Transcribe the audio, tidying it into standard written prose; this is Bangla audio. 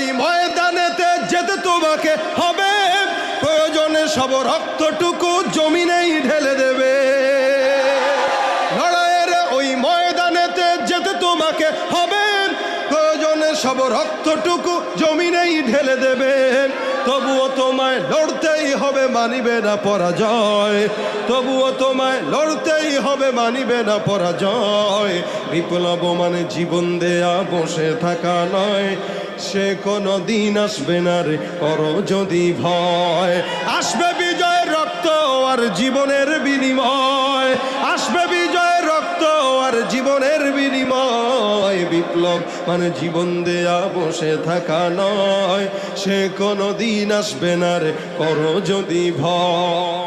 ওই ময়দানেতে যেতে তোমাকে হবে, প্রয়োজনে সব রক্তটুকু জমিনেই ঢেলে দেবে। লড়াইয়ের ওই ময়দানেতে যেতে তোমাকে হবে, প্রয়োজনে সব রক্তটুকু জমিনেই ঢেলে দেবে। তবুও তোমায় লড়তেই হবে, মানিবে না পরাজয়। তবুও তোমায় লড়তেই হবে, মানিবে না পরাজয়। বিপ্লব মানে জীবন দেয়া বসে থাকা নয়, সে কোনো দিন আসবে না রে করো যদি ভয়। আসবে বিজয়ের রক্ত আর জীবনের বিনিময়, আসবে বিজয়ের রক্ত আর জীবনের বিনিময়। বিপ্লব মানে জীবন দেয়া বসে থাকা নয়, সে কোনো দিন আসবে না রে করো যদি ভয়।